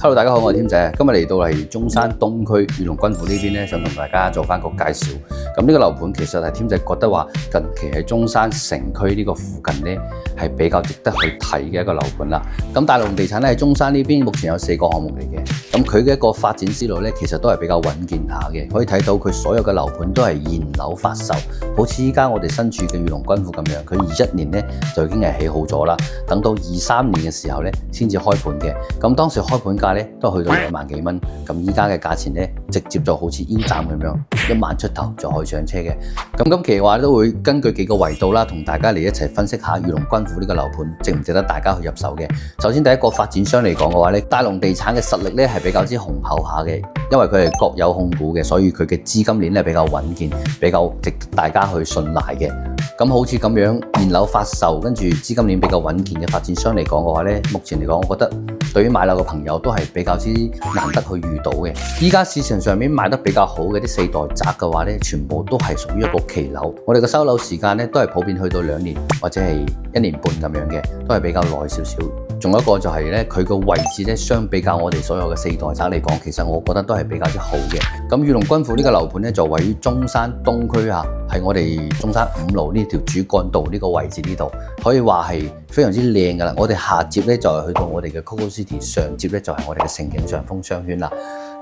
Hello， 大家好，我係添仔。今日嚟到係中山東區裕隆君府呢邊咧，想同大家做翻個介紹。咁呢個樓盤其實係添仔覺得話近期喺中山城區呢個附近咧係比較值得去睇嘅一個樓盤啦。咁大龍地產咧喺中山呢邊目前有4個項目嚟嘅。咁佢嘅一個發展思路咧，其實都係比較穩健下嘅。可以睇到佢所有嘅樓盤都係現樓發售，好似依家我哋身處嘅裕隆君府咁樣，佢21年咧就已經係起好咗啦。等到23年嘅時候咧先至開盤嘅。咁當時開盤價咧都去到2萬幾蚊，咁依家嘅價錢咧直接就好似腰斬咁樣，1萬出頭就可以上車嘅。咁今期嘅話都會根據幾個維度啦，同大家嚟一齊分析下裕隆君府呢個樓盤值唔值得大家去入手嘅。首先第一個發展商嚟講嘅話咧，大龍地產嘅實力咧係比較之雄厚下嘅，因為佢係國有控股嘅，所以佢嘅資金鏈咧比較穩健，比較值得大家去信賴嘅。咁好似咁樣現樓發售，跟住資金鏈比較穩健嘅發展商嚟講嘅話咧，目前嚟講，我覺得對於買樓嘅朋友都係比較之難得去遇到嘅。依家市場上面賣得比較好嘅啲4代宅嘅話咧，全部都係屬於一個期樓。我哋嘅收樓時間咧都係普遍去到2年或者係1年半咁樣嘅，都係比較耐少少。仲有一個就係咧，佢個位置咧，相比較我哋所有嘅4代宅嚟講，其實我覺得都係比較之好嘅。咁裕隆君府呢個樓盤咧，就位於中山東區啊，喺我哋中山5路呢條主幹道呢個位置呢度，可以話係非常之靚噶啦。我哋下接咧就係去到我哋嘅 Coco City， 上接咧就係我哋嘅盛景上風商圈啦。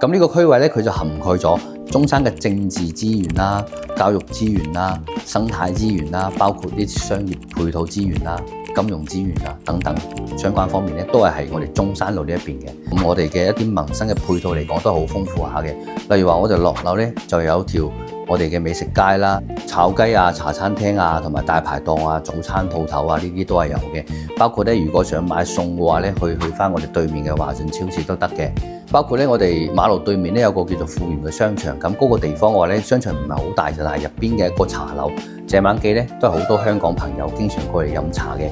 咁呢個區位咧，佢就涵蓋咗中山嘅政治資源啦、教育資源啦、生態資源啦，包括啲商業配套資源啦、金融資源啊等等相關方面咧，都係喺我哋中山路呢一邊嘅。咁我哋嘅一啲民生嘅配套嚟講，都係好豐富下嘅。例如話，我哋落樓咧就有條我哋嘅美食街啦、炒雞啊、茶餐廳啊，同埋大排檔啊、早餐鋪頭啊，呢啲都係有嘅。包括咧，如果想買餸嘅話咧，去翻我哋對面嘅華潤超市都得嘅。包括咧，我哋馬路對面咧有個叫做富源嘅商場，咁嗰個地方嘅話咧，商場唔係好大，就係入邊嘅一個茶樓。謝晚記咧都係好多香港朋友經常過嚟飲茶嘅。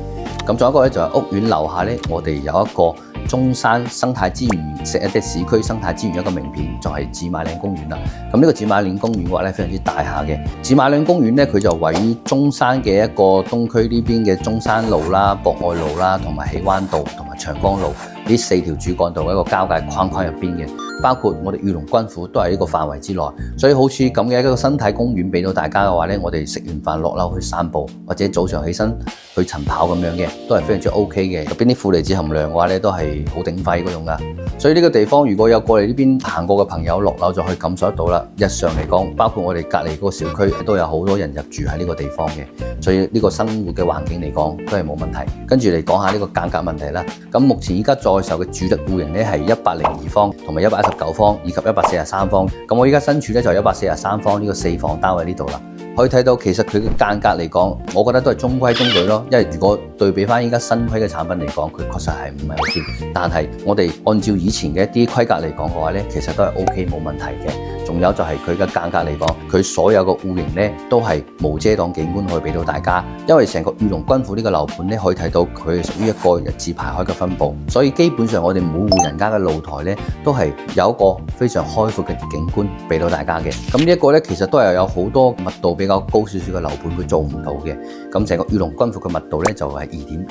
咁仲有一個咧就係屋苑樓下咧，我哋有一個中山生態資源即市區生態資源一個名片，就係紫馬嶺公園啦。咁呢個紫馬嶺公園嘅話咧，非常之大下嘅。紫馬嶺公園咧，佢就位於中山嘅一個東區呢邊嘅中山路啦、博愛路啦，同埋喜灣道同埋長江路呢4條主幹道嘅一個交界框框入邊嘅。包括我哋裕隆君府都係呢個範圍之內，所以好似咁嘅一個生態公園俾到大家嘅話咧，我哋食完飯落樓去散步，或者早上起身去晨跑咁樣嘅，都係非常之 OK 嘅。入邊啲負離子含量嘅話咧，都係好頂肺嗰種噶。所以呢個地方如果有過嚟呢邊行過嘅朋友落樓就可以感受得到啦。日常嚟講，包括我哋隔離嗰個小區都有好多人入住喺呢個地方嘅，所以呢個生活嘅環境嚟講都係冇問題。跟住嚟講下呢個價格問題啦。咁目前依家在售嘅主力戶型咧係102方同埋119方以及143方。咁我依家身處咧就143方呢個4房單位呢度啦。可以睇到其實佢嘅間隔嚟講，我覺得都係中規中矩咯。因為如果對比翻依家新規嘅產品嚟講，佢確實係唔係好掂。但係我哋按照以前嘅一啲規格嚟講嘅話咧，其實都係 OK 冇問題嘅。仲有就係佢嘅間隔嚟講，佢所有嘅戶型咧都係無遮擋景觀可以俾到大家。因為成個裕隆君府呢個樓盤咧，可以睇到佢係屬於一個日字排開嘅分佈，所以基本上我哋每戶人家嘅露台咧都係有一個非常開闊嘅景觀俾到大家嘅。咁呢一個咧其實都係有好多密度比較高少少嘅樓盤佢做唔到嘅。咁成個裕隆君府嘅密度咧就係2.2。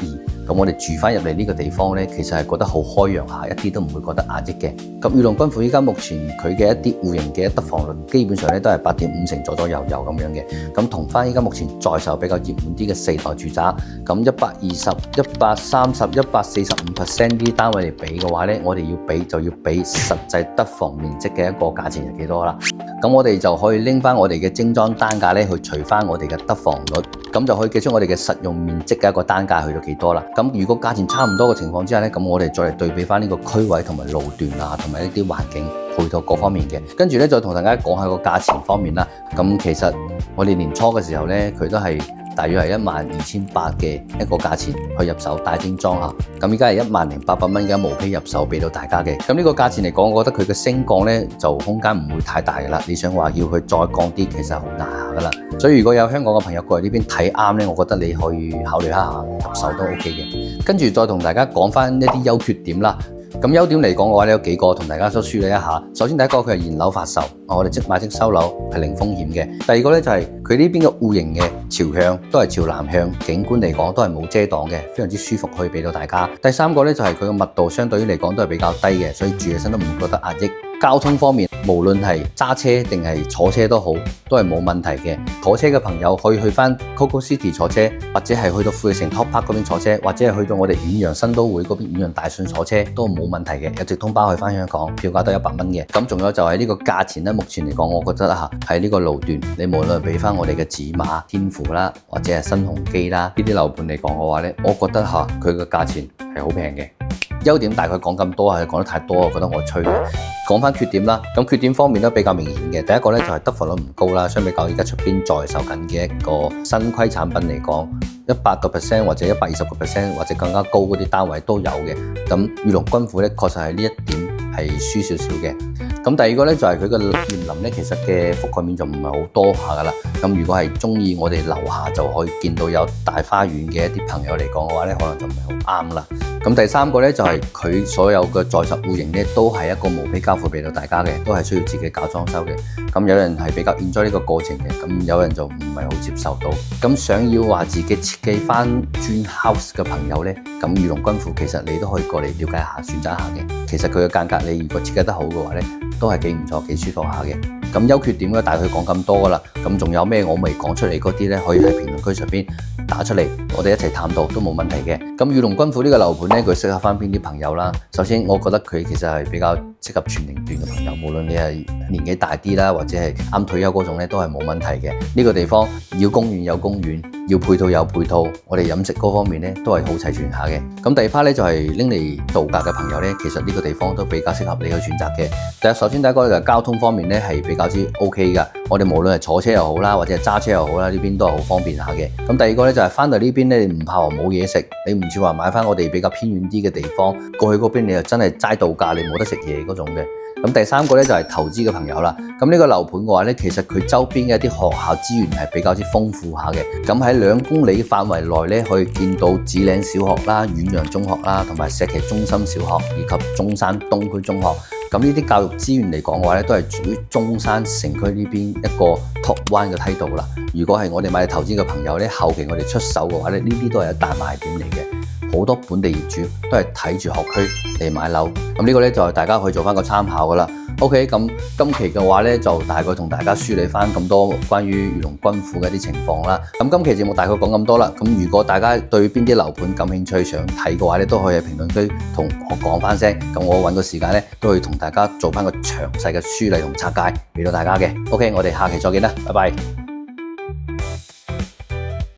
咁我哋住翻入嚟呢個地方咧，其實係覺得好開揚下，一啲都唔會覺得壓抑嘅。咁裕隆君府依家目前佢嘅一啲戶型嘅得房率基本上咧都係8.5成左右咁樣嘅。咁同翻依家目前在售比較熱門啲嘅4代住宅，咁120、130、145% 呢啲單位嚟比嘅話咧，我哋要比就要比實際得房面積嘅一個價錢係幾多啦。咁我哋就可以拎翻我哋嘅精裝單價咧去除翻我哋嘅得房率，咁就可以計出我哋嘅實用面積嘅一個單價去到幾多啦。咁如果價錢差唔多嘅情況之下咧，咁我哋再嚟對比翻呢個區位同埋路段啊，同埋一啲環境配套各方面嘅，跟住咧再同大家講下個價錢方面啦。咁其實我哋年初嘅時候咧，佢都係大約係12800嘅一個價錢去入手大精裝嚇。咁依家係10800蚊嘅無批入手俾到大家嘅。咁呢個價錢嚟講，我覺得佢嘅升降咧就空間唔會太大噶啦。你想話要佢再降啲，其實好難下噶啦。所以如果有香港嘅朋友過嚟呢邊睇啱咧，我覺得你可以考慮一下入手都 OK 嘅。跟住再同大家講翻一啲優缺點啦。咁優點嚟講嘅話咧，有幾個同大家都梳理一下。首先第一個，佢係現樓發售，我哋即買即收樓係零風險嘅。第二個咧就係佢呢邊嘅戶型嘅朝向都係朝南向，景觀嚟講都係冇遮擋嘅，非常之舒服可以俾到大家。第三個咧就係佢嘅密度相對於嚟講都係比較低嘅，所以住起身都唔覺得壓抑。交通方面，無論係揸車定係坐車都好，都係冇問題嘅。坐車嘅朋友可以去返 Coco City 坐車，或者係去到富力城 Top Park 嗰邊坐車，或者係去到我哋遠洋新都會嗰邊遠洋大順坐車都冇問題嘅，有直通巴去返香港，票價都100蚊嘅。咁仲有就係呢個價錢咧，目前嚟講，我覺得喺呢個路段，你無論俾返我哋嘅紫馬、天府啦，或者係新鴻基啦，呢啲樓盤嚟講嘅話咧，我覺得佢嘅價錢係好平嘅。優點大概講咁多係講得太多，我覺得我吹嘅。講返缺點啦，咁缺點方面都比較明顯嘅。第一個咧就係得房率唔高啦，相比較而家出邊在售緊嘅一個新規產品嚟講，100%或者120%或者更加高嗰啲單位都有嘅。咁御龍軍府咧確實係呢一點係輸少少嘅。咁第二個咧就係佢嘅園林咧，其實嘅覆蓋面就唔係好多下噶啦。咁如果係中意我哋樓下就可以見到有大花園嘅一啲朋友嚟講嘅話咧，可能就唔係好啱啦。咁第三個咧就係佢所有嘅在售戶型咧都係一個毛坯交付俾到大家嘅，都係需要自己搞裝修嘅。咁有人係比較 enjoy 呢個過程嘅，咁有人就唔係好接受到。咁想要話自己設計翻磚 house 嘅朋友咧，咁御龍軍府其實你都可以過嚟了解下、選擇一下嘅。其實佢嘅間隔你如果設計得好嘅話咧，都係幾唔錯、幾舒服下嘅。咁優缺點咧，大概講咁多噶啦。咁仲有咩我未講出嚟嗰啲咧，可以喺評論區上邊打出嚟，我哋一齊探討都冇問題嘅。咁御龍軍府呢個樓盤咧，佢適合翻邊啲朋友啦？首先，我覺得佢其實係比較適合全齡段嘅朋友，無論你係年紀大啲啦，或者係啱退休嗰種咧，都係冇問題嘅。呢個地方要公園有公園，要配套有配套，我哋飲食嗰方面咧都係好齊全下嘅。咁第二 part 咧就係拎嚟度假嘅朋友咧，其實呢個地方都比較適合你去選擇嘅。首先第一個就係交通方面咧係比較之 OK 噶，我哋無論係坐車又好啦，或者係揸車又好啦，呢邊都係好方便下嘅。咁第二個咧就係翻到呢邊咧，你唔怕話冇嘢食，你唔似話買翻我哋比較偏遠啲嘅地方過去嗰邊，你又真係齋度假，你冇得食嘢嗰種嘅。咁第三個咧就係投資嘅朋友啦。咁呢個樓盤嘅話咧，其實佢周邊嘅一啲學校資源係比較之豐富下嘅。咁喺2公里範圍內咧，可以見到紫嶺小學啦、遠洋中學啦，同埋石岐中心小學以及中山東區中學。咁呢啲教育資源嚟講嘅話咧，都係屬於中山城區呢邊一個 top one 嘅梯度啦。如果係我哋買嚟投資嘅朋友咧，後期我哋出手嘅話咧，呢啲都係大賣點嚟嘅。好多本地業主都係睇住學區嚟買樓，咁呢個咧就係大家可以做翻個參考噶啦。OK， 咁今期嘅話咧就大概同大家梳理翻咁多關於御龍軍府嘅一啲情況啦。咁今期節目大概講咁多啦。咁如果大家對邊啲樓盤感興趣想睇嘅話咧，都可以喺評論區同我講翻聲。咁我揾個時間咧都會同大家做翻個詳細嘅梳理同拆解俾到大家嘅。OK，我哋下期再見啦，拜拜。